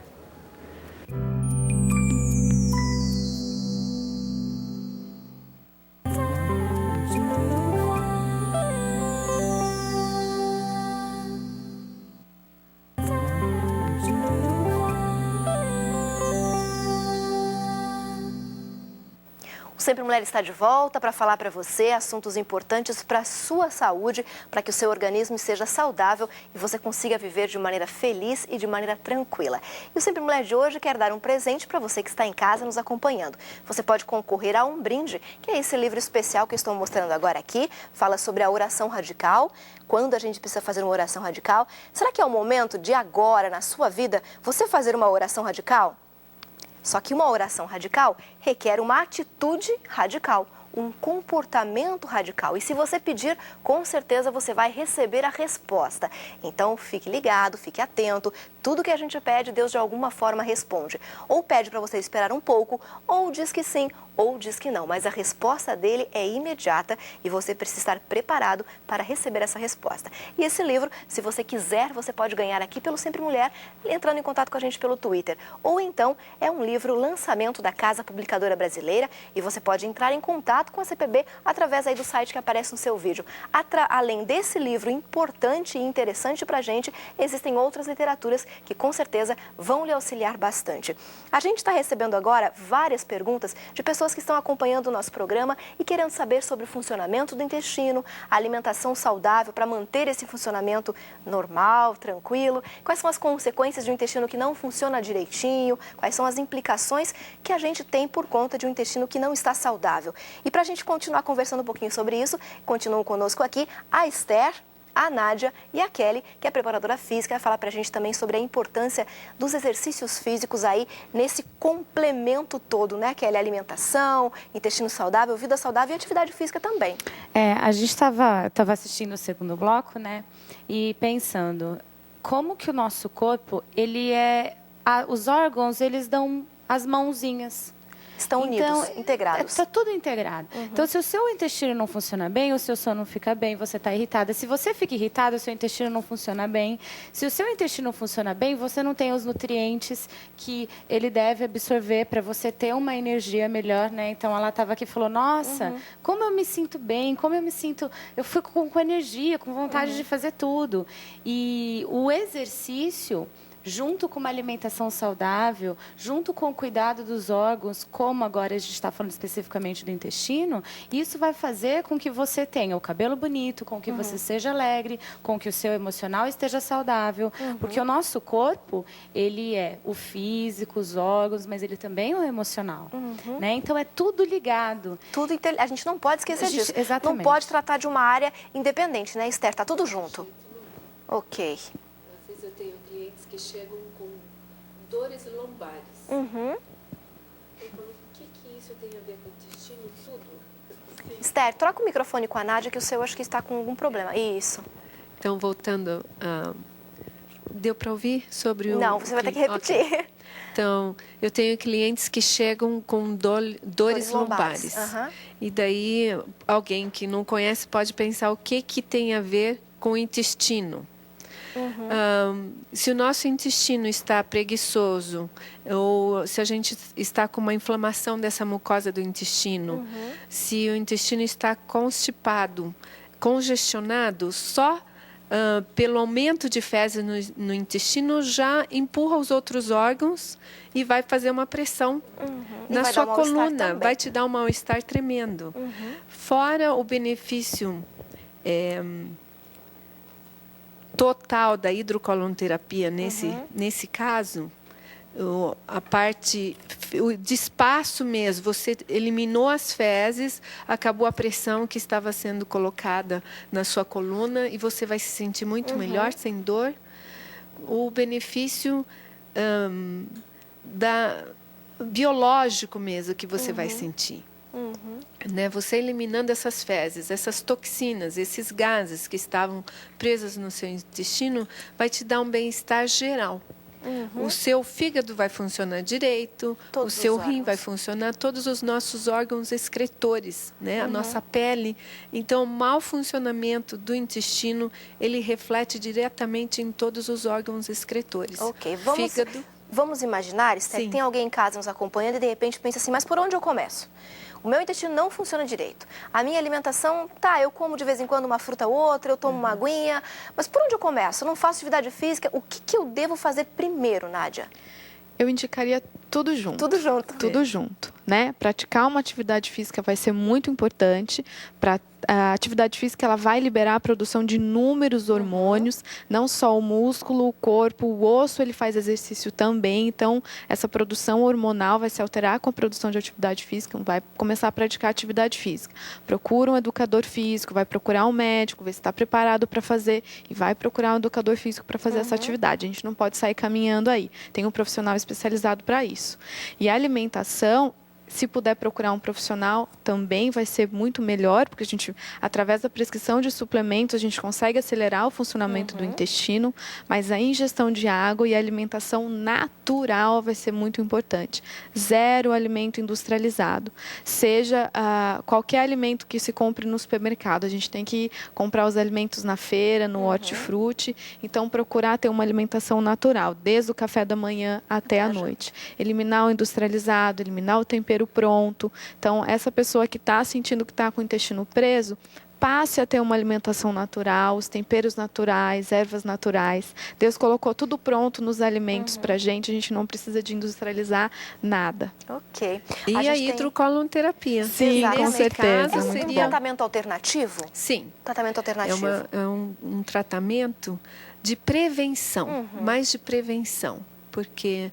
O Sempre Mulher está de volta para falar para você assuntos importantes para a sua saúde, para que o seu organismo seja saudável e você consiga viver de maneira feliz e de maneira tranquila. E o Sempre Mulher de hoje quer dar um presente para você que está em casa nos acompanhando. Você pode concorrer a um brinde, que é esse livro especial que eu estou mostrando agora aqui, fala sobre a oração radical, quando a gente precisa fazer uma oração radical. Será que é o momento de agora, na sua vida, você fazer uma oração radical? Só que uma oração radical requer uma atitude radical, um comportamento radical. E se você pedir, com certeza você vai receber a resposta. Então, fique ligado, fique atento. Tudo que a gente pede, Deus de alguma forma responde. Ou pede para você esperar um pouco, ou diz que sim, ou diz que não. Mas a resposta dele é imediata e você precisa estar preparado para receber essa resposta. E esse livro, se você quiser, você pode ganhar aqui pelo Sempre Mulher, entrando em contato com a gente pelo Twitter. Ou então, é um livro lançamento da Casa Publicadora Brasileira e você pode entrar em contato com a CPB através aí do site que aparece no seu vídeo. Além desse livro importante e interessante para a gente, existem outras literaturas que com certeza vão lhe auxiliar bastante. A gente está recebendo agora várias perguntas de pessoas que estão acompanhando o nosso programa e querendo saber sobre o funcionamento do intestino, a alimentação saudável para manter esse funcionamento normal, tranquilo, quais são as consequências de um intestino que não funciona direitinho, quais são as implicações que a gente tem por conta de um intestino que não está saudável. E para a gente continuar conversando um pouquinho sobre isso, continuam conosco aqui a Esther, a Nádia e a Kelly, que é preparadora física, vai falar para a gente também sobre a importância dos exercícios físicos aí nesse complemento todo, né, Kelly? Alimentação, intestino saudável, vida saudável e atividade física também. A gente estava assistindo o segundo bloco, né, e pensando como que o nosso corpo, os órgãos, eles dão as mãozinhas. Estão unidos, integrados. Está tudo integrado. Então, se o seu intestino não funciona bem, o seu sono não fica bem, você está irritada. Se você fica irritada, o seu intestino não funciona bem. Se o seu intestino não funciona bem, você não tem os nutrientes que ele deve absorver para você ter uma energia melhor, né? Então, ela estava aqui e falou, nossa, como eu me sinto bem, como eu me sinto... Eu fico com energia, com vontade de fazer tudo. E o exercício... junto com uma alimentação saudável, junto com o cuidado dos órgãos, como agora a gente está falando especificamente do intestino, isso vai fazer com que você tenha o cabelo bonito, com que você seja alegre, com que o seu emocional esteja saudável, porque o nosso corpo, ele é o físico, os órgãos, mas ele também é o emocional, né? Então, é tudo ligado. A gente não pode esquecer disso. Exatamente. Não pode tratar de uma área independente, né, Esther? Tá tudo junto. Ok. Eu tenho clientes que chegam com dores lombares. Eu falo, o que isso tem a ver com o intestino? Tudo. Esther, troca o microfone com a Nádia, que o seu acho que está com algum problema. Isso. Então, voltando, deu para ouvir sobre o... Não, você vai ter que repetir. Okay. Então, eu tenho clientes que chegam com dores lombares. E daí, alguém que não conhece pode pensar o que tem a ver com o intestino. Se o nosso intestino está preguiçoso ou se a gente está com uma inflamação dessa mucosa do intestino, se o intestino está constipado, congestionado, só pelo aumento de fezes no intestino já empurra os outros órgãos e vai fazer uma pressão na sua coluna, vai te dar um mal-estar tremendo. Fora o benefício total da hidrocolonterapia nesse caso, o de espaço mesmo, você eliminou as fezes, acabou a pressão que estava sendo colocada na sua coluna e você vai se sentir muito melhor, sem dor. O benefício biológico mesmo que você vai sentir. Né? Você eliminando essas fezes, essas toxinas, esses gases que estavam presos no seu intestino, vai te dar um bem-estar geral. O seu fígado vai funcionar direito, o seu rim vai funcionar, todos os nossos órgãos excretores, né? A nossa pele. Então, o mau funcionamento do intestino, ele reflete diretamente em todos os órgãos excretores. Ok, Fígado. Vamos imaginar, Esther, que tem alguém em casa nos acompanhando e de repente pensa assim, mas por onde eu começo? O meu intestino não funciona direito. A minha alimentação, eu como de vez em quando uma fruta ou outra, eu tomo uma aguinha, mas por onde eu começo? Eu não faço atividade física. O que eu devo fazer primeiro, Nádia? Eu indicaria tudo junto. Tudo junto. Tudo junto, né? Praticar uma atividade física vai ser muito importante. A atividade física ela vai liberar a produção de inúmeros hormônios, não só o músculo, o corpo, o osso, ele faz exercício também. Então, essa produção hormonal vai se alterar com a produção de atividade física, vai começar a praticar atividade física. Procura um educador físico, vai procurar um médico, ver se está preparado para fazer e vai procurar um educador físico para fazer essa atividade. A gente não pode sair caminhando aí. Tem um profissional especializado para isso. E a alimentação, se puder procurar um profissional, também vai ser muito melhor, porque a gente, através da prescrição de suplementos, a gente consegue acelerar o funcionamento do intestino, mas a ingestão de água e a alimentação natural vai ser muito importante. Zero alimento industrializado. Seja qualquer alimento que se compre no supermercado, a gente tem que comprar os alimentos na feira, no hortifruti, então procurar ter uma alimentação natural, desde o café da manhã até a noite. Eliminar o industrializado, eliminar o tempero pronto. Então, essa pessoa que está sentindo que está com o intestino preso, passe a ter uma alimentação natural, os temperos naturais, ervas naturais. Deus colocou tudo pronto nos alimentos para a gente não precisa de industrializar nada. Ok. E a hidrocolonterapia. Sim, com certeza. É um tratamento alternativo? Sim. Tratamento alternativo. É um tratamento de prevenção, mais de prevenção. Porque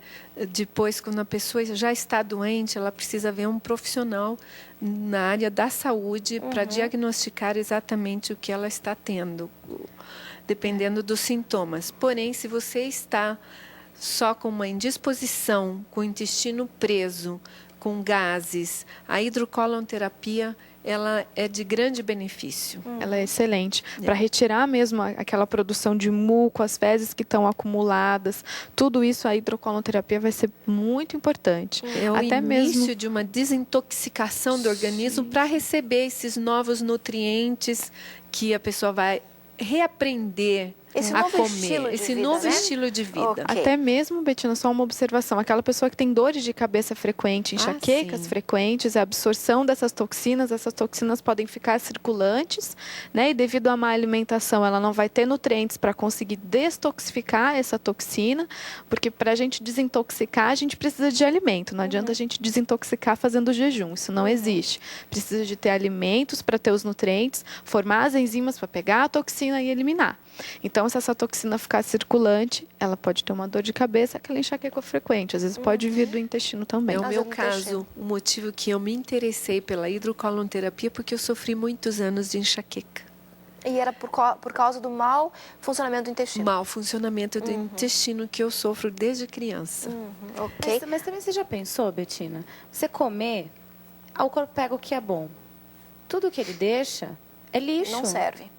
depois, quando a pessoa já está doente, ela precisa ver um profissional na área da saúde para diagnosticar exatamente o que ela está tendo, dependendo dos sintomas. Porém, se você está só com uma indisposição, com o intestino preso, com gases, a hidrocolonterapia ela é de grande benefício. Ela é excelente. Para retirar mesmo aquela produção de muco, as fezes que estão acumuladas, tudo isso, a hidrocolonterapia vai ser muito importante. É o Até início mesmo de uma desintoxicação do organismo para receber esses novos nutrientes que a pessoa vai reaprender Esse a novo comer. estilo de Esse vida, novo né? estilo de vida. Ok. Até mesmo, Betina, só uma observação. Aquela pessoa que tem dores de cabeça frequente, enxaquecas sim. frequentes, a absorção dessas toxinas podem ficar circulantes, né? E devido à má alimentação, ela não vai ter nutrientes para conseguir destoxificar essa toxina, porque para a gente desintoxicar, a gente precisa de alimento. Não adianta a gente desintoxicar fazendo jejum. Isso não existe. Precisa de ter alimentos para ter os nutrientes, formar as enzimas para pegar a toxina e eliminar. Então, se essa toxina ficar circulante, ela pode ter uma dor de cabeça, aquela enxaqueca frequente. Às vezes pode vir do intestino também. É o meu do caso, intestino. o motivo que eu me interessei pela hidrocolonterapia, porque eu sofri muitos anos de enxaqueca. E era por causa do mau funcionamento do intestino? Mau funcionamento do intestino que eu sofro desde criança. Ok. Mas também você já pensou, Betina? Você comer, o corpo pega o que é bom. Tudo que ele deixa é lixo. Não serve.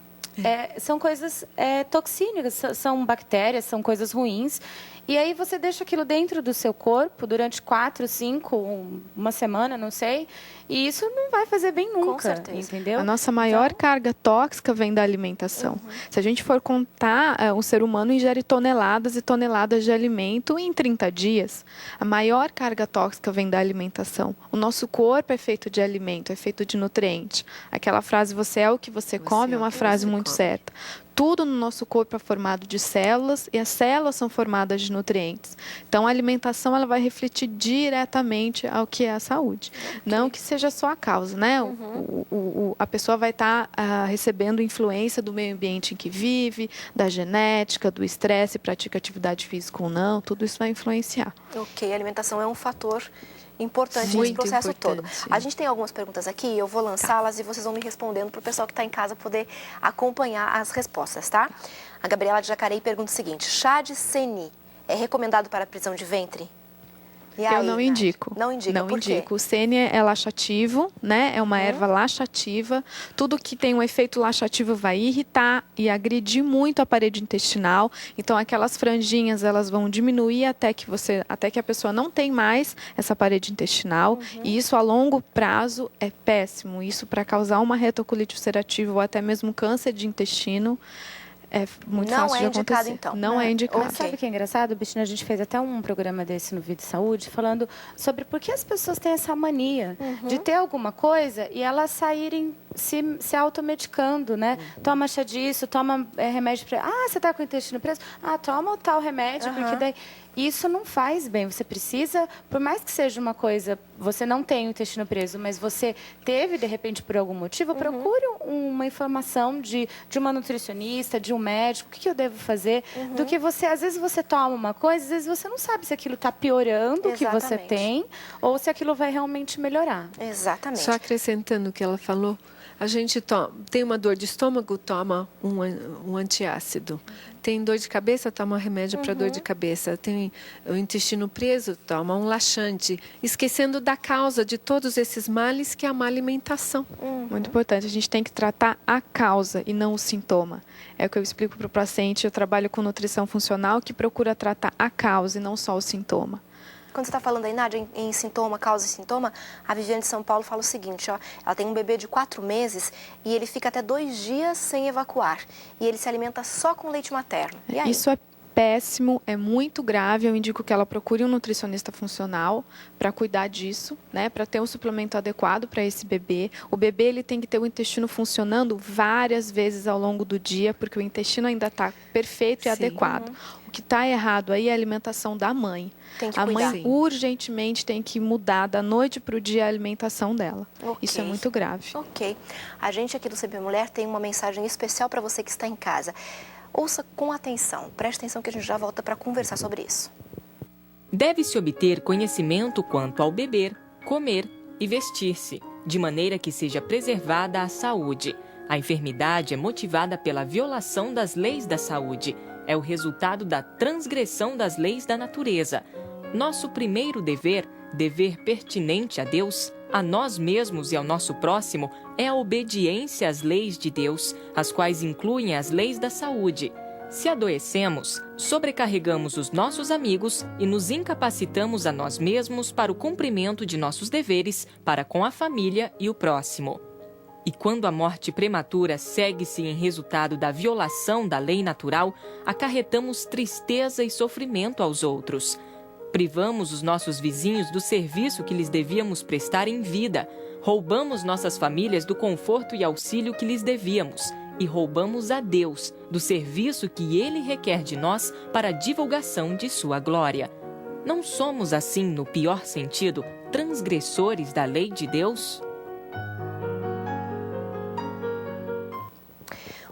São coisas toxínicas, são bactérias, são coisas ruins. E aí você deixa aquilo dentro do seu corpo durante 4, 5, uma semana, não sei. E isso não vai fazer bem nunca, Com certeza. entendeu? A nossa maior carga tóxica vem da alimentação. Se a gente for contar, o ser humano ingere toneladas e toneladas de alimento em 30 dias. A maior carga tóxica vem da alimentação. O nosso corpo é feito de alimento, é feito de nutriente. Aquela frase, você é o que você come, é uma frase muito certa. Tudo no nosso corpo é formado de células e as células são formadas de nutrientes. Então, a alimentação ela vai refletir diretamente ao que é a saúde. Não que seja só a causa, né? A pessoa vai estar recebendo influência do meio ambiente em que vive, da genética, do estresse, pratica atividade física ou não, tudo isso vai influenciar. Ok, a alimentação é um fator importante nesse Muito processo todo. importante. A gente tem algumas perguntas aqui, eu vou lançá-las e vocês vão me respondendo para o pessoal que está em casa poder acompanhar as respostas, tá? A Gabriela de Jacareí pergunta o seguinte: chá de seni é recomendado para prisão de ventre? E aí, Eu não indico. Não indica, Não por quê? indico. O sênia é laxativo, né? É uma erva laxativa. Tudo que tem um efeito laxativo vai irritar e agredir muito a parede intestinal. Então, aquelas franjinhas, elas vão diminuir até que a pessoa não tem mais essa parede intestinal. E isso, a longo prazo, é péssimo. Isso para causar uma retocolite ulcerativa ou até mesmo câncer de intestino. É muito Não fácil é de indicado, acontecer. então. Não é indicado. Mas sabe o que é engraçado, Betina? A gente fez até um programa desse no Vida e Saúde, falando sobre por que as pessoas têm essa mania de ter alguma coisa e elas saírem se automedicando, né? Toma chá disso, toma remédio para... você está com o intestino preso? Toma o tal remédio, porque daí... Isso não faz bem. Você precisa, por mais que seja uma coisa, você não tem o intestino preso, mas você teve, de repente, por algum motivo, procure uma informação de uma nutricionista, de um médico, o que eu devo fazer, do que você, às vezes você toma uma coisa, às vezes você não sabe se aquilo está piorando o que você Exatamente. tem, ou se aquilo vai realmente melhorar. Exatamente. Só acrescentando o que ela falou, A gente tem uma dor de estômago, toma um antiácido. Tem dor de cabeça, toma remédio para dor de cabeça. Tem o intestino preso, toma um laxante. Esquecendo da causa de todos esses males, que é a má alimentação. Muito importante, a gente tem que tratar a causa e não o sintoma. É o que eu explico para o paciente. Eu trabalho com nutrição funcional que procura tratar a causa e não só o sintoma. Quando você está falando aí, Nádia, em sintoma, causa e sintoma, a Viviane de São Paulo fala o seguinte, ó, ela tem um bebê de 4 meses e ele fica até 2 dias sem evacuar. E ele se alimenta só com leite materno. E aí? Isso é péssimo, é muito grave. Eu indico que ela procure um nutricionista funcional para cuidar disso, né? Para ter um suplemento adequado para esse bebê. O bebê ele tem que ter o intestino funcionando várias vezes ao longo do dia, porque o intestino ainda está perfeito e adequado. O que está errado aí é a alimentação da mãe. Tem que a cuidar. mãe urgentemente tem que mudar da noite para o dia a alimentação dela. Isso é muito grave. Ok. A gente aqui do CP Mulher tem uma mensagem especial para você que está em casa. Ouça com atenção, preste atenção que a gente já volta para conversar sobre isso. Deve-se obter conhecimento quanto ao beber, comer e vestir-se, de maneira que seja preservada a saúde. A enfermidade é motivada pela violação das leis da saúde. É o resultado da transgressão das leis da natureza. Nosso primeiro dever pertinente a Deus, a nós mesmos e ao nosso próximo, é a obediência às leis de Deus, as quais incluem as leis da saúde. Se adoecemos, sobrecarregamos os nossos amigos e nos incapacitamos a nós mesmos para o cumprimento de nossos deveres para com a família e o próximo. E quando a morte prematura segue-se em resultado da violação da lei natural, acarretamos tristeza e sofrimento aos outros. Privamos os nossos vizinhos do serviço que lhes devíamos prestar em vida. Roubamos nossas famílias do conforto e auxílio que lhes devíamos. E roubamos a Deus do serviço que Ele requer de nós para a divulgação de sua glória. Não somos, assim, no pior sentido, transgressores da lei de Deus?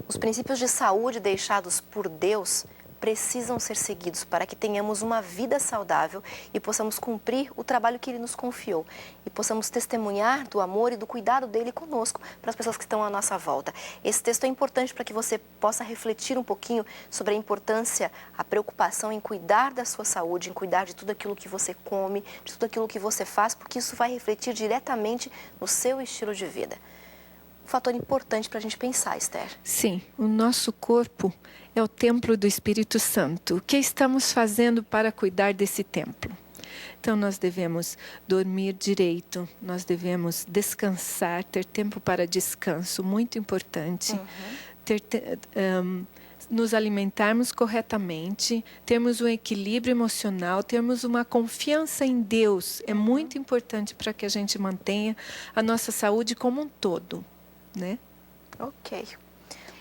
Os princípios de saúde deixados por Deus precisam ser seguidos para que tenhamos uma vida saudável e possamos cumprir o trabalho que Ele nos confiou e possamos testemunhar do amor e do cuidado dEle conosco para as pessoas que estão à nossa volta. Esse texto é importante para que você possa refletir um pouquinho sobre a importância, a preocupação em cuidar da sua saúde, em cuidar de tudo aquilo que você come, de tudo aquilo que você faz, porque isso vai refletir diretamente no seu estilo de vida. Um fator importante para a gente pensar, Esther. Sim, o nosso corpo é o templo do Espírito Santo. O que estamos fazendo para cuidar desse templo? Então, nós devemos dormir direito, nós devemos descansar, ter tempo para descanso, muito importante. Nos alimentarmos corretamente, termos um equilíbrio emocional, termos uma confiança em Deus. É muito importante para que a gente mantenha a nossa saúde como um todo. Né? Ok.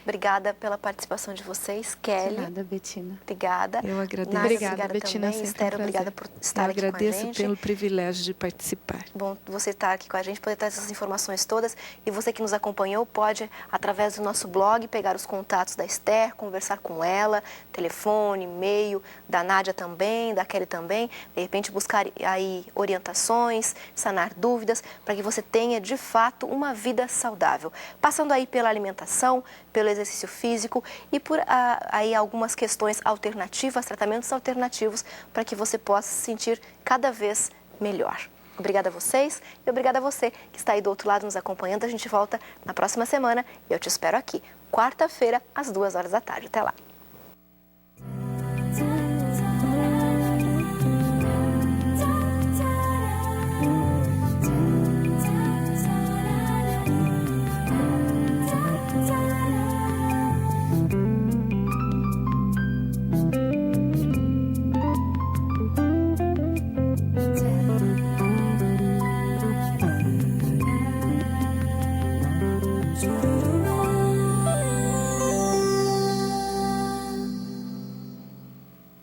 Obrigada pela participação de vocês, Kelly. Obrigada, Bettina. Obrigada. Eu agradeço. Obrigada, Bettina. Esther, obrigada por estar aqui com a gente. Eu agradeço pelo privilégio de participar. Bom, você estar aqui com a gente, poder trazer essas informações todas. E você que nos acompanhou pode, através do nosso blog, pegar os contatos da Esther, conversar com ela, telefone, e-mail, da Nádia também, da Kelly também. De repente, buscar aí orientações, sanar dúvidas, para que você tenha, de fato, uma vida saudável. Passando aí pela alimentação, pelo exercício físico e por aí algumas questões alternativas, tratamentos alternativos, para que você possa se sentir cada vez melhor. Obrigada a vocês e obrigada a você que está aí do outro lado nos acompanhando. A gente volta na próxima semana e eu te espero aqui, quarta-feira, às 2 horas da tarde. Até lá.